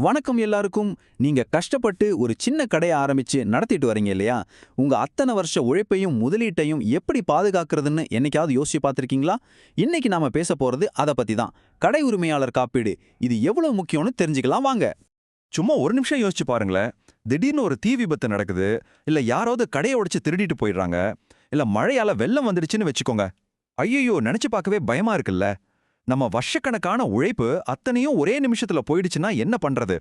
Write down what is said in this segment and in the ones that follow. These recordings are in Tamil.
வணக்கம் எல்லாருக்கும். நீங்க கஷ்டப்பட்டு ஒரு சின்ன கடையை ஆரம்பிச்சு நடத்திட்டு வரீங்க இல்லையா? உங்க அத்தனை வருஷ உழைப்பையும் முதலீட்டையும் எப்படி பாதுகாக்கிறதுன்னு என்னைக்காவது யோசிச்சு பார்த்திருக்கீங்களா? இன்னைக்கு நாம பேச போறது அத பத்தி தான். கடை உரிமையாளர் காப்பீடு. இது எவ்வளவு முக்கியம்னு தெரிஞ்சுக்கலாம் வாங்க. சும்மா ஒரு நிமிஷம் யோசிச்சு பாருங்களேன். திடீர்னு ஒரு தீ விபத்து நடக்குது, இல்ல யாராவது கடையை உடைச்சு திருடிட்டு போயிடுறாங்க, இல்ல மழையால வெள்ளம் வந்துடுச்சுன்னு வச்சுக்கோங்க. ஐயையோ, நினைச்சு பார்க்கவே பயமா இருக்குல்ல. நம்ம வருஷக்கணக்கான உழைப்பு அத்தனையும் ஒரே நிமிஷத்துல போயிடுச்சுன்னா என்ன பண்றது?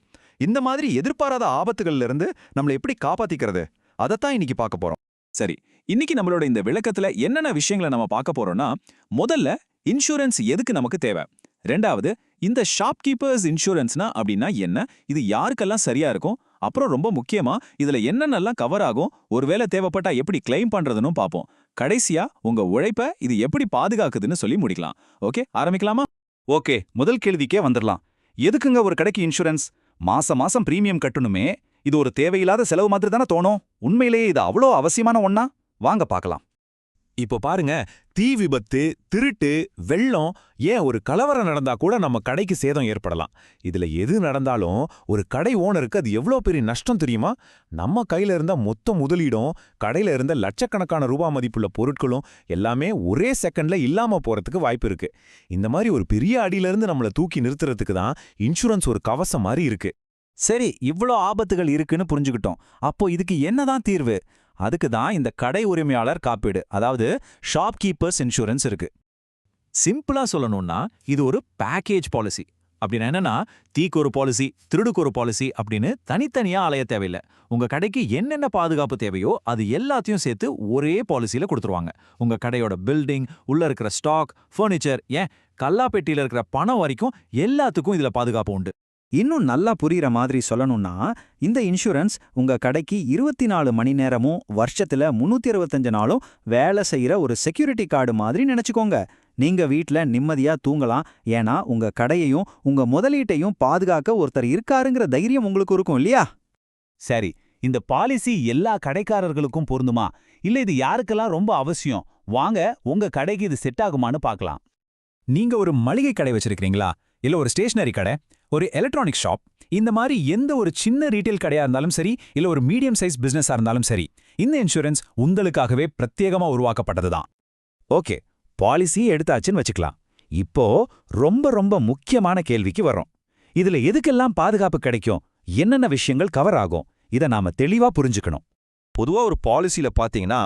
இந்த மாதிரி எதிர்பாராத ஆபத்துகள்ல இருந்து நம்மளை எப்படி காப்பாத்திக்கிறது? அதைத்தான் இன்னைக்கு பார்க்க போறோம். சரி, இன்னைக்கு நம்மளோட இந்த விளக்கத்துல என்னென்ன விஷயங்களை நம்ம பார்க்க போறோம்னா, முதல்ல இன்சூரன்ஸ் எதுக்கு நமக்கு தேவை, ரெண்டாவது இந்த ஷாப்கீப்பர்ஸ் இன்சூரன்ஸ்னா அப்படின்னா என்ன, இது யாருக்கெல்லாம் சரியா இருக்கும், அப்புறம் ரொம்ப முக்கியமா இதுல என்னென்னலாம் கவர் ஆகும், ஒருவேளை தேவைப்பட்டா எப்படி கிளைம் பண்றதுன்னு பார்ப்போம். கடைசியா உங்க உழைப்ப இது எப்படி பாதுகாக்குதுன்னு சொல்லி முடிக்கலாம். ஓகே, ஆரம்பிக்கலாமா? ஓகே, முதல் கேள்விக்கே வந்துடலாம். எதுக்குங்க ஒரு கடைக்கு இன்சூரன்ஸ்? மாசம் மாசம் பிரீமியம் கட்டணுமே, இது ஒரு தேவையில்லாத செலவு மாதிரி தானே தோணும். உண்மையிலேயே இது அவ்வளோ அவசியமான ஒண்ணா? வாங்க பார்க்கலாம். இப்போ பாருங்க, தீ விபத்து, திருட்டு, வெள்ளம், ஏன் ஒரு கலவரம் நடந்தா கூட நம்ம கடைக்கு சேதம் ஏற்படலாம். இதுல எது நடந்தாலும் ஒரு கடை ஓனருக்கு அது எவ்வளோ பெரிய நஷ்டம் தெரியுமா? நம்ம கையில இருந்த மொத்த முதலீடும், கடையில இருந்த லட்சக்கணக்கான ரூபா மதிப்புள்ள பொருட்களும் எல்லாமே ஒரே செகண்ட்ல இல்லாம போறதுக்கு வாய்ப்பு இருக்கு. இந்த மாதிரி ஒரு பெரிய அடியிலிருந்து நம்மள தூக்கி நிறுத்துறதுக்கு தான் இன்சூரன்ஸ் ஒரு கவசம் மாதிரி இருக்கு. சரி, இவ்ளோ ஆபத்துகள் இருக்குன்னு புரிஞ்சுக்கிட்டோம். அப்போ இதுக்கு என்னதான் தீர்வு? அதுக்கு தான் இந்த கடை உரிமையாளர் காப்பீடு, அதாவது ஷாப்கீப்பர்ஸ் இன்சூரன்ஸ் இருக்கு. சிம்பிளா சொல்லணும்னா இது ஒரு பேக்கேஜ் பாலிசி. அப்படின்னா என்னன்னா, தீக்கு ஒரு பாலிசி, திருடுக்கு ஒரு பாலிசி அப்படின்னு தனித்தனியா அலைய தேவையில்லை. உங்க கடைக்கு என்னென்ன பாதுகாப்பு தேவையோ அது எல்லாத்தையும் சேர்த்து ஒரே பாலிசியில கொடுத்துருவாங்க. உங்க கடையோட பில்டிங், உள்ள இருக்கிற ஸ்டாக், ஃபர்னிச்சர், ஏன் கல்லாப்பெட்டியில இருக்கிற பணம் வரைக்கும் எல்லாத்துக்கும் இதுல பாதுகாப்பு உண்டு. இன்னும் நல்லா புரியுற மாதிரி சொல்லணும்னா, இந்த இன்சூரன்ஸ் உங்க கடைக்கு 24 மணி நேரமும் வருஷத்துல 365 நாளும் வேலை செய்யற ஒரு செக்யூரிட்டி கார்டு மாதிரி நினைச்சுக்கோங்க. நீங்க வீட்ல நிம்மதியா தூங்கலாம், ஏன்னா உங்க கடையையும் உங்க முதலீட்டையும் பாதுகாக்க ஒருத்தர் இருக்காருங்கிற தைரியம் உங்களுக்கு இருக்கும் இல்லையா? சரி, இந்த பாலிசி எல்லா கடைக்காரர்களுக்கும் பொருந்துமா, இல்ல இது யாருக்கெல்லாம் ரொம்ப அவசியம்? வாங்க உங்க கடைக்கு இது செட் ஆகுமான்னு பார்க்கலாம். நீங்க ஒரு மளிகை கடை வச்சிருக்கீங்களா, இல்ல ஒரு ஸ்டேஷனரி கடை, ஒரு எலக்ட்ரானிக் ஷாப், இந்த மாதிரி எந்த ஒரு சின்ன ரீட்டைல் கடையா இருந்தாலும் சரி, இல்ல ஒரு மீடியம் சைஸ் பிசினஸா இருந்தாலும் சரி, இந்த இன்சூரன்ஸ் உங்களுக்காகவே பிரத்யேகமா உருவாக்கப்பட்டதுதான். ஓகே, பாலிசி எடுத்தாச்சுன்னு வச்சுக்கலாம். இப்போ ரொம்ப ரொம்ப முக்கியமான கேள்விக்கு வர்றோம். இதுல எதுக்கெல்லாம் பாதுகாப்பு கிடைக்கும், என்னென்ன விஷயங்கள் கவர் ஆகும், இதை நாம தெளிவா புரிஞ்சுக்கணும். பொதுவா ஒரு பாலிசியில பாத்தீங்கன்னா,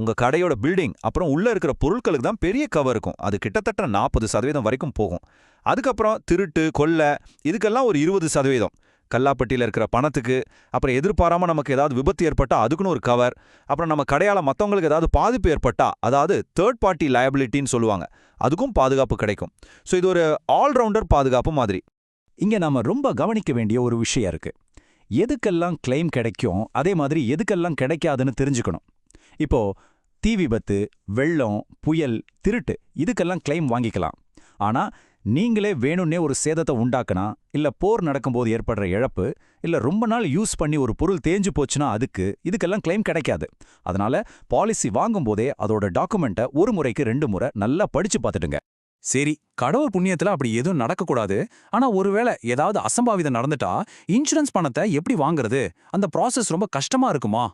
உங்க கடையோட பில்டிங் அப்புறம் உள்ள இருக்கிற பொருட்களுக்கு தான் பெரிய கவர் இருக்கும். அது கிட்டத்தட்ட 40% வரைக்கும் போகும். அதுக்கப்புறம் திருட்டு, கொள்ளை, இதுக்கெல்லாம் ஒரு 20%. கல்லாப்பட்டியில இருக்கிற பணத்துக்கு, அப்புறம் எதிர்பாராம நமக்கு ஏதாவது விபத்து ஏற்பட்டா அதுக்குன்னு ஒரு கவர், அப்புறம் நம்ம கடையால மத்தவங்களுக்கு ஏதாவது பாதிப்பு ஏற்பட்டா, அதாவது தேர்ட் பார்ட்டி லயபிலிட்டின்னு சொல்லுவாங்க, அதுக்கும் பாதுகாப்பு கிடைக்கும். ஸோ இது ஒரு ஆல்ரவுண்டர் பாதுகாப்பு மாதிரி. இங்க நாம ரொம்ப கவனிக்க வேண்டிய ஒரு விஷயம் இருக்கு. எதுக்கெல்லாம் கிளைம் கிடைக்கும், அதே மாதிரி எதுக்கெல்லாம் கிடைக்காதுன்னு தெரிஞ்சுக்கணும். இப்போ தீ விபத்து, வெள்ளம், புயல், திருட்டு, இதுக்கெல்லாம் கிளைம் வாங்கிக்கலாம். ஆனா நீங்களே வேணும்னே ஒரு சேதத்தை உண்டாக்குனா, இல்ல போர் நடக்கும்போது ஏற்படுற இழப்பு, இல்ல ரொம்ப நாள் யூஸ் பண்ணி ஒரு பொருள் தேஞ்சு போச்சுன்னா இதுக்கெல்லாம் கிளைம் கிடைக்காது. அதனால பாலிசி வாங்கும்போதே அதோட டாக்குமெண்ட்டை ஒரு முறைக்கு 2 முறை நல்லா படிச்சு பார்த்துடுங்க. சரி, கடவுள் புண்ணியத்துல அப்படி எதுவும் நடக்கக்கூடாது. ஆனா ஒருவேளை ஏதாவது அசம்பாவிதம் நடந்துட்டா இன்சூரன்ஸ் பணத்தை எப்படி வாங்குறது? அந்த ப்ராசஸ் ரொம்ப கஷ்டமா இருக்குமா?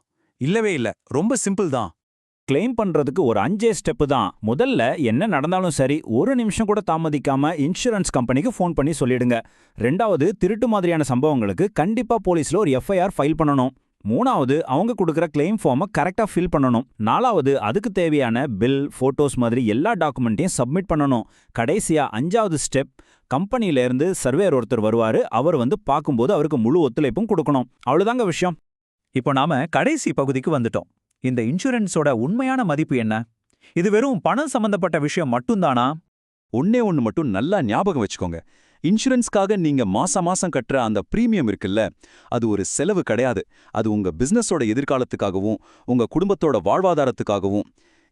இல்லவே இல்ல, ரொம்ப சிம்பிள் தான். கிளைம் பண்றதுக்கு ஒரு 5 ஸ்டெப்பு தான். முதல்ல என்ன நடந்தாலும் சரி, ஒரு நிமிஷம் கூட தாமதிக்காம இன்சூரன்ஸ் கம்பெனிக்கு ஃபோன் பண்ணி சொல்லிடுங்க. ரெண்டாவது, திருட்டு மாதிரியான சம்பவங்களுக்கு கண்டிப்பா போலீஸ்ல ஒரு எஃப்ஐஆர் ஃபைல் பண்ணணும். மூணாவது, அவங்க கொடுக்குற கிளைம் ஃபார்மை கரெக்டாக ஃபில் பண்ணணும். நாலாவது, அதுக்கு தேவையான பில், ஃபோட்டோஸ் மாதிரி எல்லா டாக்குமெண்ட்டையும் சப்மிட் பண்ணணும். கடைசியா 5வது ஸ்டெப், கம்பெனியிலேருந்து சர்வேயர் ஒருத்தர் வருவாரு, அவர் வந்து பார்க்கும்போது அவருக்கு முழு ஒத்துழைப்பும் கொடுக்கணும். அவ்வளோதாங்க விஷயம். இப்போ நாம கடைசி பகுதிக்கு வந்துட்டோம். இந்த இன்சூரன்ஸோட உண்மையான மதிப்பு என்ன? இது வெறும் பணம் சம்பந்தப்பட்ட விஷயம் மட்டும்தானா? ஒண்ணே ஒண்ணு மட்டும் நல்லா ஞாபகம் வச்சுக்கோங்க. இன்சூரன்ஸ்க்காக நீங்க மாசம் மாசம் கட்டுற அந்த பிரீமியம் இருக்குல்ல, அது ஒரு செலவு கிடையாது. அது உங்க பிசினஸோட எதிர்காலத்துக்காகவும் உங்க குடும்பத்தோட வாழ்வாதாரத்துக்காகவும்,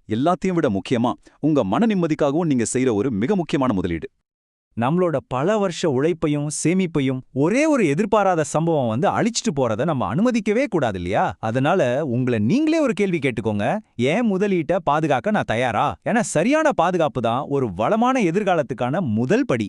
எல்லாத்தையும் விட முக்கியமா உங்க மன நிம்மதிக்காகவும் நீங்க செய்யற ஒரு மிக முக்கியமான முதலீடு. நம்மளோட பல வருஷ உழைப்பையும் சேமிப்பையும் ஒரே ஒரு எதிர்பாராத சம்பவம் வந்து அழிச்சிட்டு போறத நம்ம அனுமதிக்கவே கூடாது இல்லையா? அதனால உங்களை நீங்களே ஒரு கேள்வி கேட்டுக்கோங்க. ஏன் முதலீட்டை பாதுகாக்க நான் தயாரா? ஏன்னா சரியான பாதுகாப்பு தான் ஒரு வளமான எதிர்காலத்துக்கான முதல் படி.